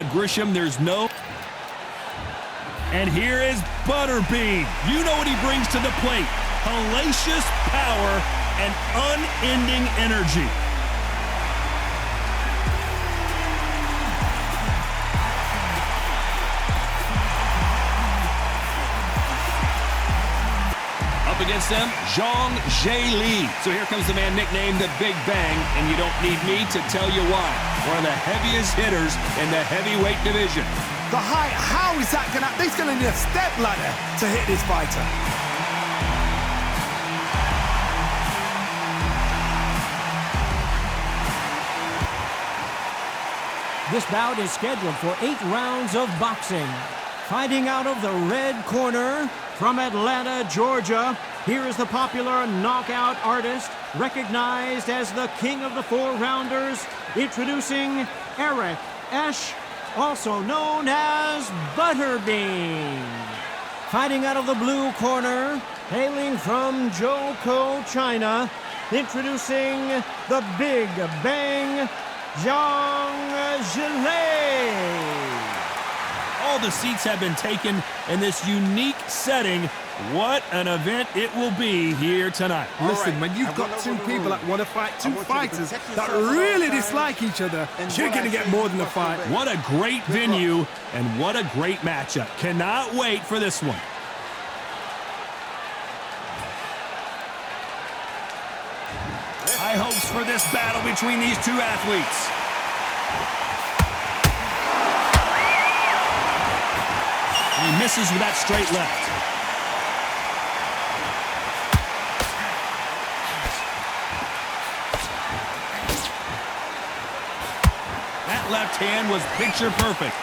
Grisham, there's no... And here is Butterbean. You know what he brings to the plate. Hellacious power and unending energy. Up against them, Zhang Zhe Li. So here comes the man nicknamed the Big Bang, and you don't need me to tell you why. One of the heaviest hitters in the heavyweight division. The height, how is that going to... He's going to need a step ladder to hit this fighter. This bout is scheduled for 8 rounds of boxing. Fighting out of the red corner from Atlanta, Georgia, here is the popular knockout artist, recognized as the king of the 4-rounders, introducing Eric Esch, also known as Butterbean. Fighting out of the blue corner, hailing from Zhoukou, China, introducing the Big Bang, Zhang Zhe Li. All the seats have been taken in this unique setting. What an event it will be here tonight. Listen, when you've got two people that want to fight, two fighters that really dislike each other, you're going to get more than a fight. What a great venue and what a great matchup. Cannot wait for this one. High hopes for this battle between these two athletes. And he misses with that straight left. That left hand was picture perfect.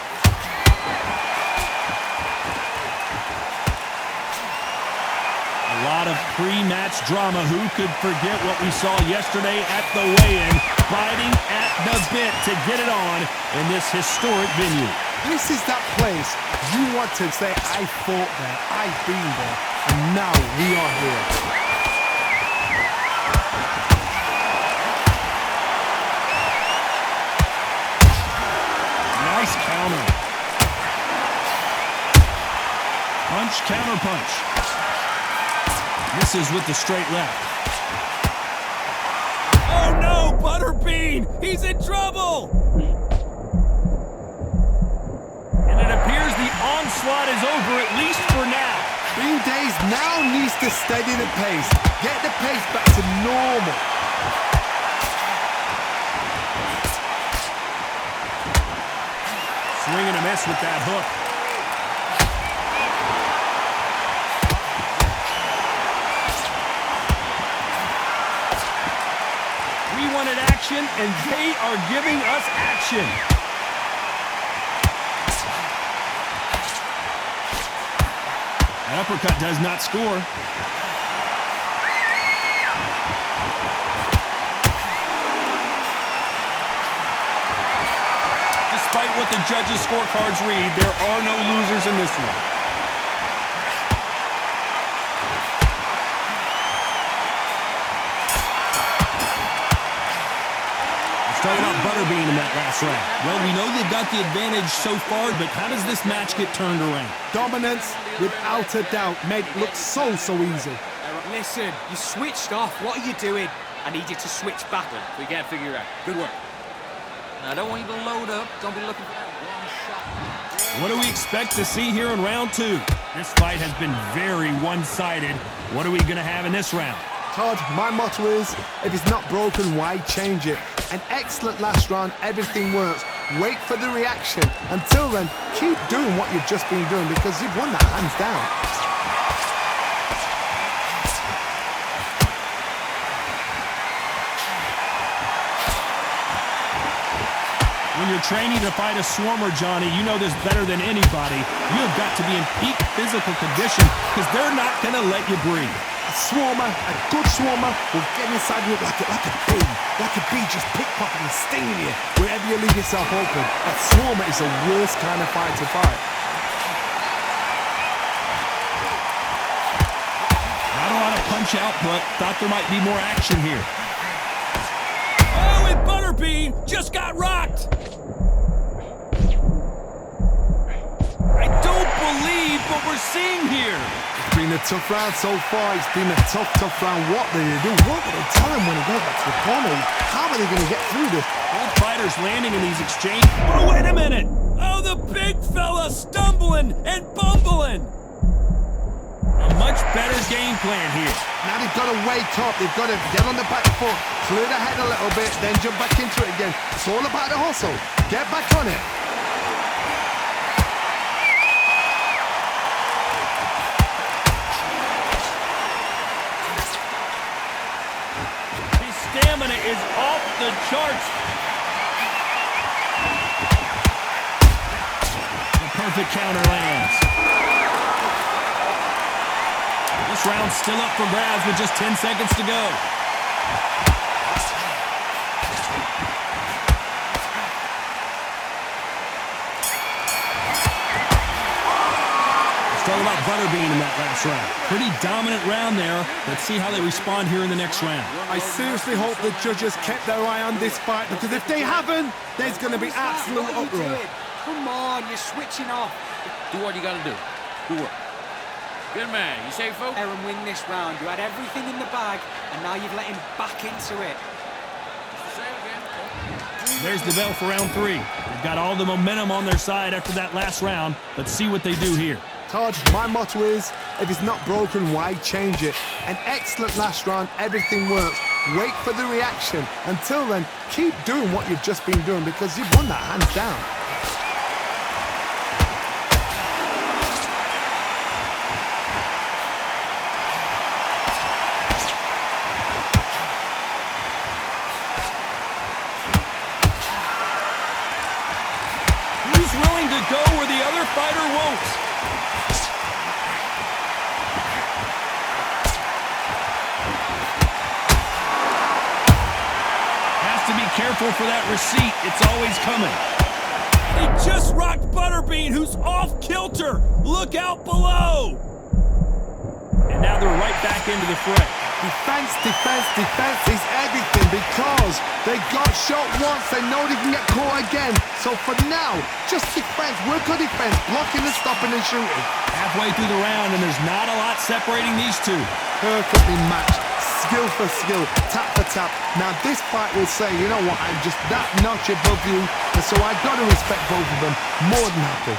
A lot of pre-match drama. Who could forget what we saw yesterday at the weigh-in, fighting at the bit to get it on in this historic venue. This is that place you want to say, I fought there, I've been there, and now we are here. Nice counter. Punch, counter punch. Misses with the straight left. Oh no, Butterbean! He's in trouble! And it appears the onslaught is over, at least for now. Bean Days now needs to steady the pace. Get the pace back to normal. Swing and a miss with that hook. We wanted action, and they are giving us action. That uppercut does not score. Despite what the judges' scorecards read, there are no losers in this one. Talking about Butterbean in that last round. Well, we know they've got the advantage so far, but how does this match get turned around? Dominance, without a doubt, made it look so easy. Listen, you switched off. What are you doing? I need you to switch back. We can't figure it out. Good work. Now, I don't want you to load up. Don't be looking for that one shot. What do we expect to see here in round 2? This fight has been very one-sided. What are we going to have in this round? Todd, my motto is, if it's not broken, why change it? An excellent last round, everything works. Wait for the reaction. Until then, keep doing what you've just been doing because you've won that hands down. When you're training to fight a swarmer, Johnny, you know this better than anybody. You have got to be in peak physical condition because they're not going to let you breathe. A swarmer, a good swarmer, will get inside you like a bee just pickpocketing, stinging you wherever you leave yourself open. A swarmer is the worst kind of fight to fight. Not a lot of punch output. Thought there might be more action here. Oh, and Butterbean just got rocked. we're seeing here? It's been a tough round so far. It's been a tough round. What do they do? What do they tell him when he goes back to the corner? How are they going to get through this? Both fighters landing in these exchanges. Oh, wait a minute. Oh, the big fella stumbling and bumbling. A much better game plan here. Now they've got to wake up. They've got to get on the back foot, clear the head a little bit, then jump back into it again. It's all about the hustle. Get back on it. His stamina is off the charts. The perfect counter lands. This round's still up for grabs with just 10 seconds to go. It's all about Butterbean in that last round. Pretty dominant round there. Let's see how they respond here in the next round. I seriously hope the judges kept their eye on this fight, because if they haven't, there's going to be absolute What are you uproar. doing? Come on, you're switching off. Do what you gotta do. Good work. Good man. You say, folks? Aaron win this round. You had everything in the bag, and now you've let him back into it. There's the bell for round 3. They've got all the momentum on their side after that last round. Let's see what they do here. Todd, my motto is, if it's not broken, why change it? An excellent last round, everything works. Wait for the reaction. Until then, keep doing what you've just been doing, because you've won that hands down. Who's willing to go where the other fighter won't? Has to be careful for that receipt. It's always coming. He just rocked Butterbean, who's off kilter. Look out below. And now they're right back into the fray. Defense is everything, because they got shot once, they know they can get caught again. So for now, just defense, work on defense, blocking and stopping and shooting. Halfway through the round, and there's not a lot separating these two. Perfectly matched, skill for skill, tap for tap. Now this fight will say, you know what, I'm just that notch above you, and so I got to respect both of them, more than happy.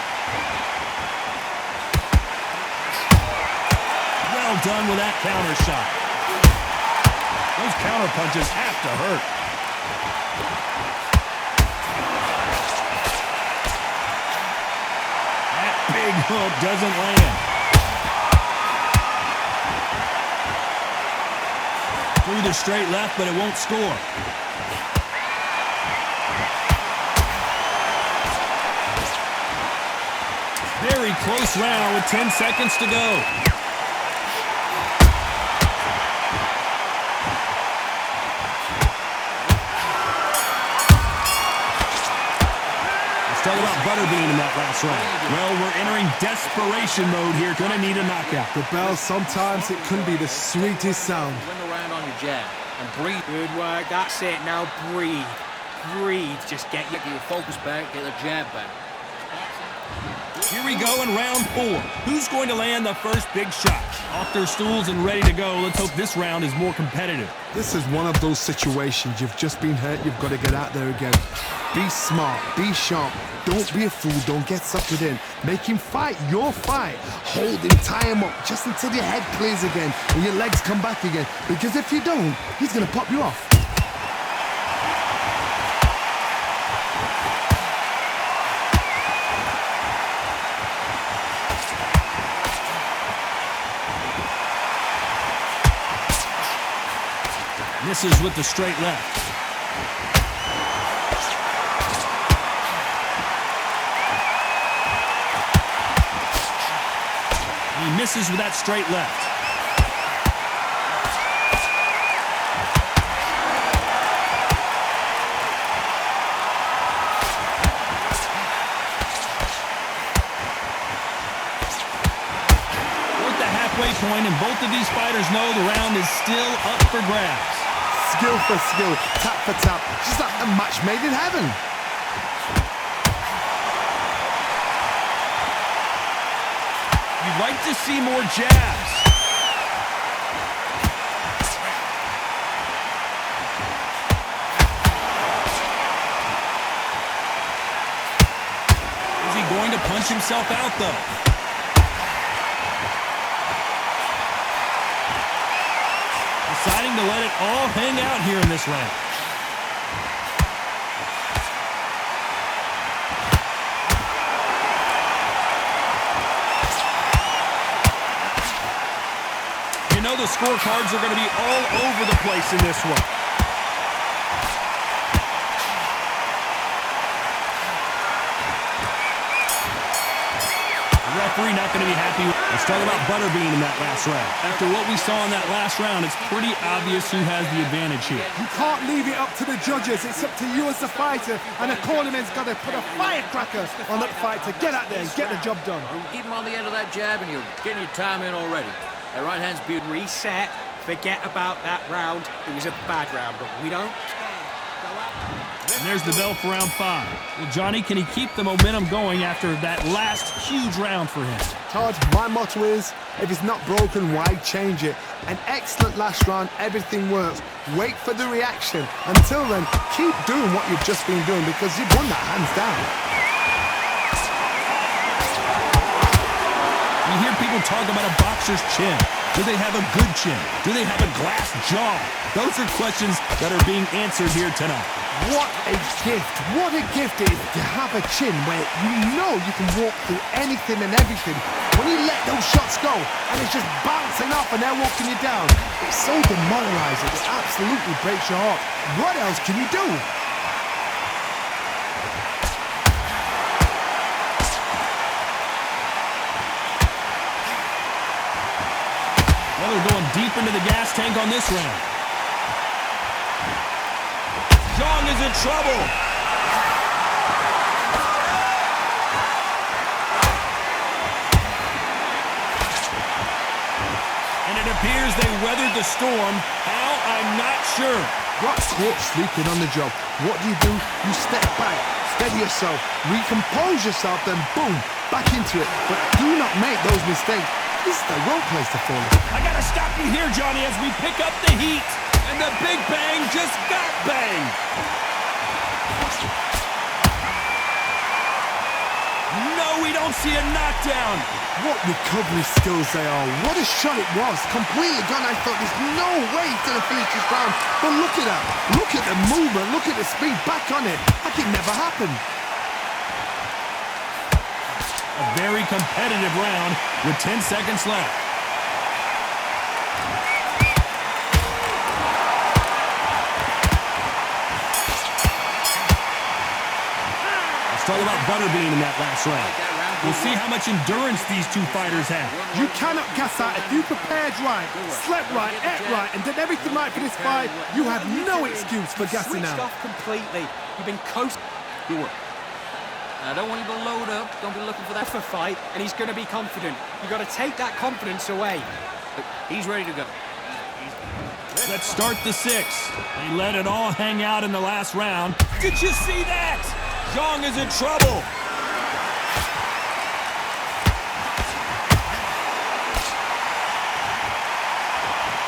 Well done with that counter shot. Those counter punches have to hurt. That big hook doesn't land. Through the straight left, but it won't score. Very close round with 10 seconds to go. It's all about Butterbean in that last round. Well, we're entering desperation mode here. Gonna need a knockout. The bell, sometimes it can be the sweetest sound. Win the round on your jab and breathe. Good work. That's it. Now breathe. Breathe. Just get your... Get your focus back. Get the jab back. Here we go in round 4. Who's going to land the first big shot? Off their stools and ready to go. Let's hope this round is more competitive. This is one of those situations, you've just been hurt, you've got to get out there again. Be smart, be sharp, don't be a fool, don't get suckered in. Make him fight your fight. Hold him, tie him up, just until your head clears again and your legs come back again. Because if you don't, he's going to pop you off. Misses with the straight left. He misses with that straight left. We're at the halfway point, and both of these fighters know the round is still up for grabs. Skill for skill, tap for tap, just like a match made in heaven. You've I'd like to see more jabs. Is he going to punch himself out, though? Deciding to let it all hang out here in this round. You know the scorecards are going to be all over the place in this one. The referee not going to be happy. Let's talk about Butterbean in that last round. After what we saw in that last round, it's pretty obvious who has the advantage here. You can't leave it up to the judges. It's up to you as the fighter, and the cornerman's got to put a firecracker on that fight to get out there and get the job done. Keep him on the end of that jab, and you're getting your time in already. That right hand's beautiful. Reset. Forget about that round. It was a bad round, but we don't. And there's the bell for round 5. Well, Johnny, can he keep the momentum going after that last huge round for him? Todd, my motto is, if it's not broken, why change it? An excellent last round, everything works. Wait for the reaction. Until then, keep doing what you've just been doing because you've won that hands down. You hear people talk about a boxer's chin. Do they have a good chin? Do they have a glass jaw? Those are questions that are being answered here tonight. What a gift. What a gift it is to have a chin where you know you can walk through anything and everything. When you let those shots go and it's just bouncing off and they're walking you down, it's so demoralizing. It absolutely breaks your heart. What else can you do? Well, they're going deep into the gas tank on this round. Zhang is in trouble. And it appears they weathered the storm. How? I'm not sure. Rock's caught sleeping on the job. What do? You step back, steady yourself, recompose yourself, then boom, back into it. But do not make those mistakes. This is the wrong place to fall. I gotta stop you here, Johnny, as we pick up the heat. And the big bang just got banged. No, we don't see a knockdown. What recovery skills they are. What a shot it was. Completely gone. I thought there's no way he's going to finish this round. But look at that. Look at the movement. Look at the speed. Back on it. That could never happen. A very competitive round with 10 seconds left. Let's talk about Butterbean in that last round. We'll see how much endurance these two fighters have. You cannot gas out. If you prepared right, slept right, ate right, and did everything right for this fight, you have no excuse for gassing Switched out. off completely. You've been coasting. Good work. I don't want you to load up. Don't be looking for that. For fight, and he's going to be confident. You've got to take that confidence away. Look, he's ready to go. Let's start the 6. They let it all hang out in the last round. Did you see that? Zhang is in trouble.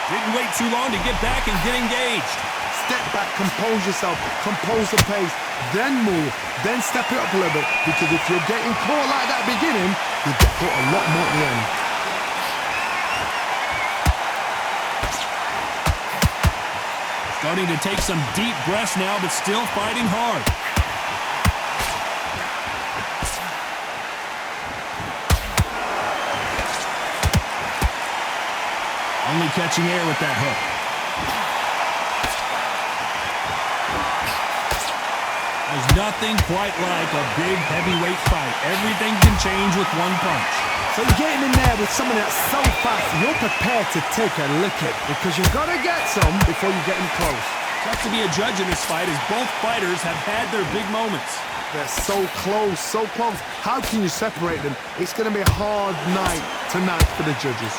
Didn't wait too long to get back and get engaged. Step back, compose yourself, compose the pace, then move, then step it up a little bit. Because if you're getting caught like that beginning, you get caught a lot more at the end. Starting to take some deep breaths now, but still fighting hard. Only catching air with that hook. There's nothing quite like a big heavyweight fight. Everything can change with one punch. So you're getting in there with someone that's so fast, you're prepared to take a licking because you've got to get some before you get in close. Tough to be a judge in this fight as both fighters have had their big moments. They're so close, so close. How can you separate them? It's going to be a hard night tonight for the judges.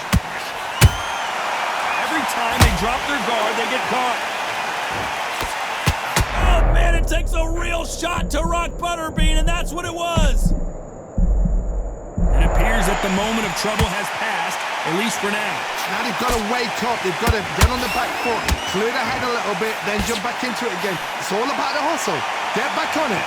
Every time they drop their guard, they get caught. Oh, man, it takes a real shot to rock Butterbean, and that's what it was. It appears that but the moment of trouble has passed, at least for now. Now they've got to wake up. They've got to get on the back foot, clear the head a little bit, then jump back into it again. It's all about the hustle. Get back on it.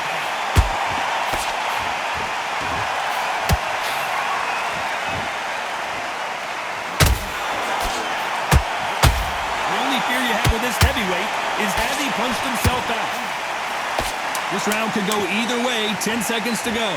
The only fear you have with this heavyweight is has he punched himself out? This round could go either way. 10 seconds to go.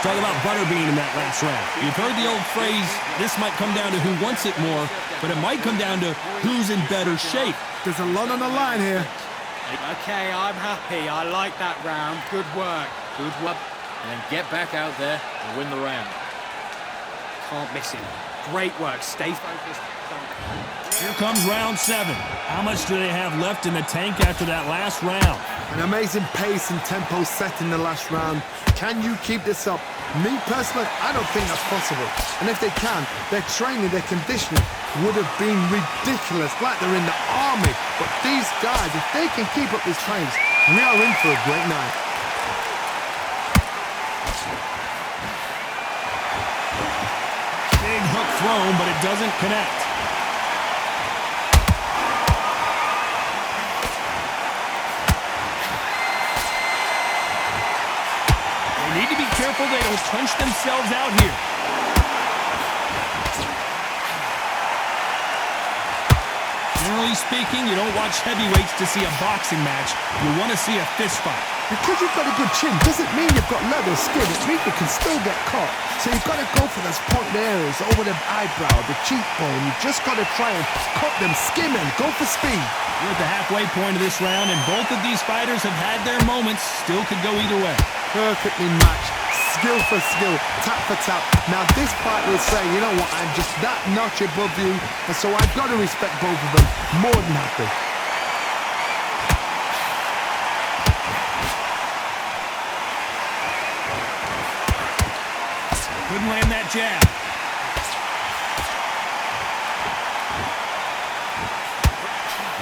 Talk about butterbean in that last round. You've heard the old phrase, this might come down to who wants it more, but it might come down to who's in better shape. There's a lot on the line here. Okay, I'm happy. I like that round. Good work. Good work. And then get back out there and win the round. Can't miss it. Great work. Stay focused. Here comes round 7. How much do they have left in the tank after that last round? An amazing pace and tempo set in the last round. Can you keep this up? Me personally, I don't think that's possible. And if they can, their training, their conditioning would have been ridiculous, like they're in the army. But these guys, if they can keep up this pace, we are in for a great night. Big hook thrown, but it doesn't connect. Need to be careful they don't punch themselves out here. Generally speaking, you don't watch heavyweights to see a boxing match. You want to see a fist fight. Because you've got a good chin doesn't mean you've got leather skin. It means you can still get caught. So you've got to go for those pointed areas over the eyebrow, the cheekbone. You've just got to try and cut them, skim them, go for speed. We're at the halfway point of this round, and both of these fighters have had their moments. Still could go either way. Perfectly matched, skill for skill, tap for tap. Now this fight will say, you know what, I'm just that notch above you, and so I've got to respect both of them more than happy. Couldn't land that jab.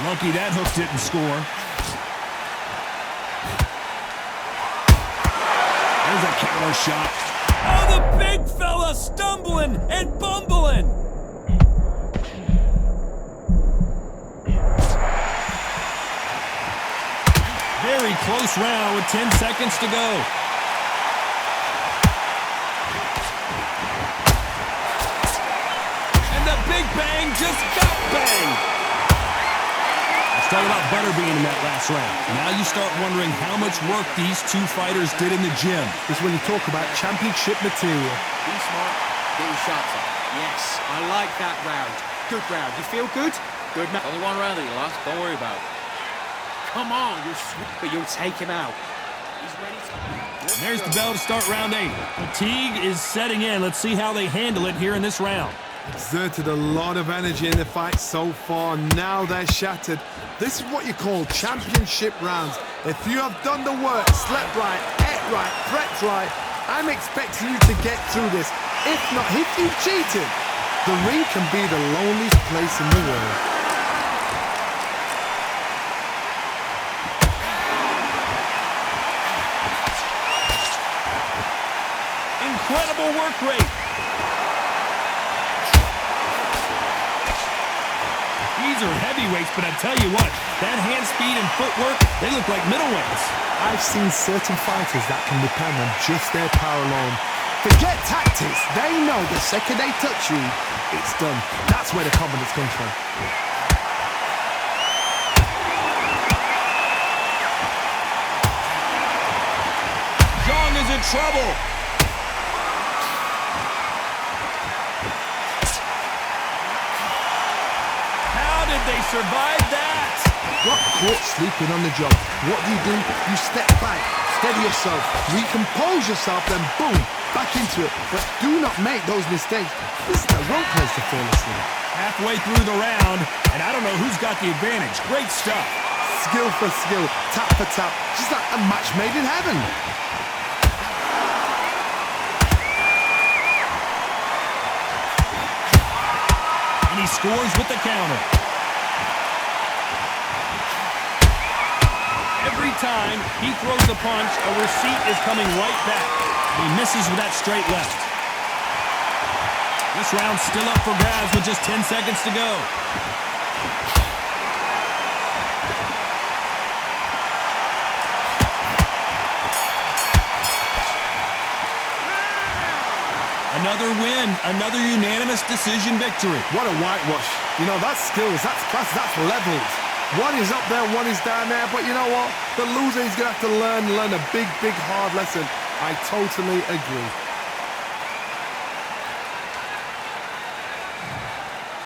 Lucky that hook didn't score. There's a counter shot. Oh, the big fella stumbling and bumbling. Very close round with 10 seconds to go. And the big bang just got banged. Let's talk about butterbean in that last round. Now you start wondering how much work these two fighters did in the gym. This is when you talk about championship material. Be smart. Get your shots up. Yes, I like that round. Good round. You feel good? Good, man. Only one round that you lost. Don't worry about it. Come on, you're sweet. But you'll take him out. He's ready to... There's the bell to start round 8. Fatigue is setting in. Let's see how they handle it here in this round. Exerted a lot of energy in the fight so far. Now they're shattered. This is what you call championship rounds. If you have done the work, slept right, ate right, prepped right, I'm expecting you to get through this. If not, if you cheated, the ring can be the loneliest place in the world. Incredible work rate. These are heavyweights, but I tell you what, that hand speed and footwork, they look like middleweights. I've seen certain fighters that can depend on just their power alone. Forget tactics. They know the second they touch you, it's done. That's where the confidence comes from. Zhang is in trouble. They survived that. Got caught sleeping on the job. What do? You step back, steady yourself, recompose yourself, then boom, back into it. But do not make those mistakes. This is the wrong place to fall asleep. Halfway through the round, and I don't know who's got the advantage. Great stuff. Skill for skill, tap for tap, just like a match made in heaven. And he scores with the counter. every time he throws a punch, a receipt is coming right back. He misses with that straight left. This round's still up for grabs with just 10 seconds to go. Another win, another unanimous decision victory. What a whitewash. You know, that's skills, that's class, that's levels. One is up there, one is down there, but you know what? The loser is going to have to learn a big, hard lesson. I totally agree.